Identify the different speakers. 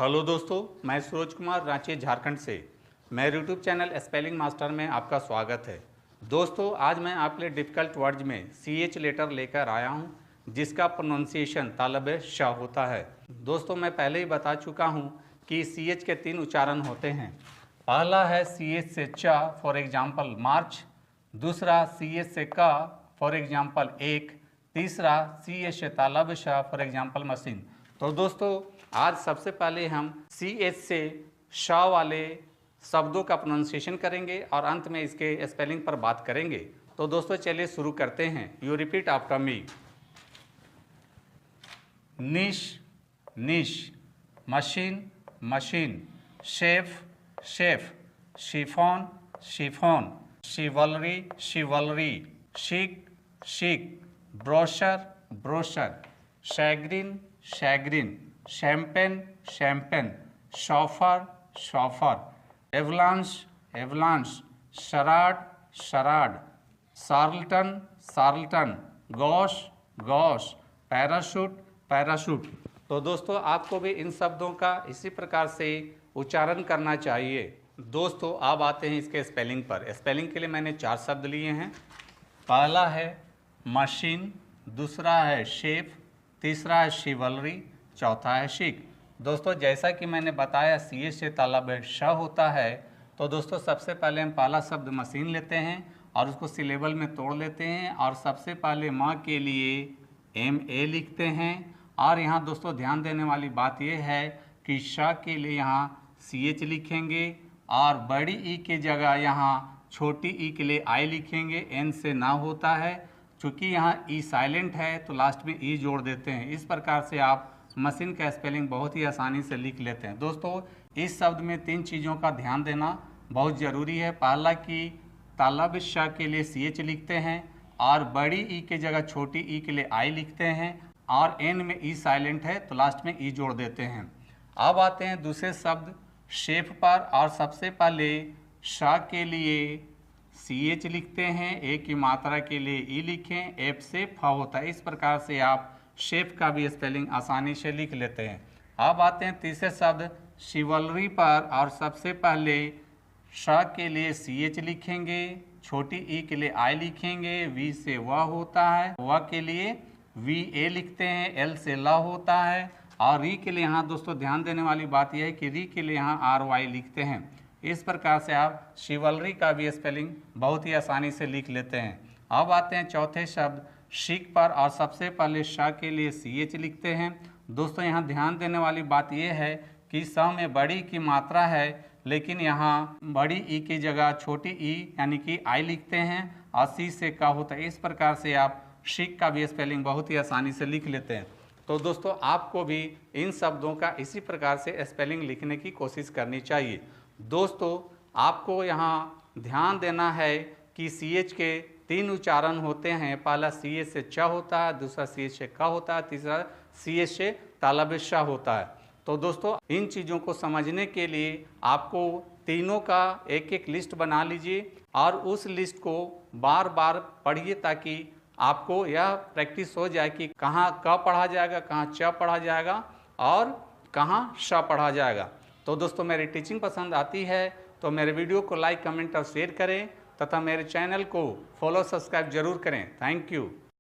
Speaker 1: Hello दोस्तों, मैं सूरज कुमार रांची झारखंड से। मेरे यूट्यूब चैनल स्पेलिंग मास्टर में आपका स्वागत है। दोस्तों, आज मैं आपके लिए डिफ़िकल्ट वर्ड्स में CH लेटर लेकर आया हूं, जिसका प्रोनाउंसिएशन तालब श होता है। दोस्तों, मैं पहले ही बता चुका हूं कि CH के 3 उच्चारण होते हैं। पहला है CH से च, फॉर एग्जाम्पल मार्च। दूसरा CH से क, फॉर एग्जाम्पल एक। तीसरा CH से तालब श, फॉर एग्जाम्पल मशीन। तो दोस्तों, आज सबसे पहले हम CH से श वाले शब्दों का प्रोनाउंसिएशन करेंगे और अंत में इसके स्पेलिंग पर बात करेंगे। तो दोस्तों, चलिए शुरू करते हैं। You repeat after me. Niche, niche. Machine, machine. Chef, chef. Chiffon, chiffon. Chivalry, chivalry. Chic, chic. Brochure, brochure. Shagreen, shagreen. Champagne, champagne. Chauffeur, chauffeur. Avalanche, avalanche. Charade, charade. Charlatan, charlatan. Gosh, gosh. Parachute, parachute. तो दोस्तों, आपको भी इन शब्दों का इसी प्रकार से उच्चारण करना चाहिए। दोस्तों, अब आते हैं इसके स्पेलिंग पर। स्पेलिंग के लिए मैंने 4 शब्द लिए हैं। पहला है मशीन, दूसरा है शेफ, तीसरा है शिवलरी, चौथा है शिक। दोस्तों, जैसा कि मैंने बताया CH से तालब श होता है, तो दोस्तों सबसे पहले हम पहला शब्द मशीन लेते हैं और उसको सिलेबल में तोड़ लेते हैं और सबसे पहले माँ के लिए MA लिखते हैं। और यहाँ दोस्तों ध्यान देने वाली बात यह है कि श के लिए यहाँ CH लिखेंगे और बड़ी ई की जगह यहाँ छोटी ई के लिए I लिखेंगे। N से ना होता है, चूँकि यहाँ ई साइलेंट है तो लास्ट में ई जोड़ देते हैं। इस प्रकार से आप मशीन का स्पेलिंग बहुत ही आसानी से लिख लेते हैं। दोस्तों, इस शब्द में 3 चीज़ों का ध्यान देना बहुत ज़रूरी है। पहला कि तालब श के लिए CH लिखते हैं और बड़ी ई के जगह छोटी ई के लिए I लिखते हैं और N में ई साइलेंट है तो लास्ट में ई जोड़ देते हैं। अब आते हैं दूसरे शब्द शेफ पर और सबसे पहले श के लिए CH लिखते हैं, ए की मात्रा के लिए ई लिखें, F से फ होता है। इस प्रकार से आप शेफ का भी स्पेलिंग आसानी से लिख लेते हैं। अब आते हैं तीसरे शब्द शिवलरी पर और सबसे पहले श के लिए CH लिखेंगे, छोटी ई के लिए I लिखेंगे, V से व होता है, व के लिए VA लिखते हैं, L से ल होता है और री के लिए यहाँ दोस्तों ध्यान देने वाली बात यह है कि री के लिए यहाँ RY लिखते हैं। इस प्रकार से आप शिवलरी का भी स्पेलिंग बहुत ही आसानी से लिख लेते हैं। अब आते हैं चौथे शब्द शिक पर और सबसे पहले श के लिए CH लिखते हैं। दोस्तों, यहाँ ध्यान देने वाली बात यह है कि स में बड़ी की मात्रा है, लेकिन यहाँ बड़ी ई की जगह छोटी ई यानी कि I लिखते हैं और C से का होता है। इस प्रकार से आप शिक का भी स्पेलिंग बहुत ही आसानी से लिख लेते हैं। तो दोस्तों, आपको भी इन शब्दों का इसी प्रकार से स्पेलिंग लिखने की कोशिश करनी चाहिए। दोस्तों, आपको यहाँ ध्यान देना है कि CH के 3 उच्चारण होते हैं। पहला CH से च होता है, दूसरा CH से क होता है, तीसरा CH से तालब श होता है। तो दोस्तों, इन चीज़ों को समझने के लिए आपको तीनों का एक एक लिस्ट बना लीजिए और उस लिस्ट को बार बार पढ़िए ताकि आपको यह प्रैक्टिस हो जाए कि कहाँ क पढ़ा जाएगा, कहाँ च पढ़ा जाएगा और कहाँ श पढ़ा जाएगा। तो दोस्तों, मेरी टीचिंग पसंद आती है तो मेरे वीडियो को लाइक, कमेंट और शेयर करें तथा मेरे चैनल को फॉलो, सब्सक्राइब जरूर करें। Thank you.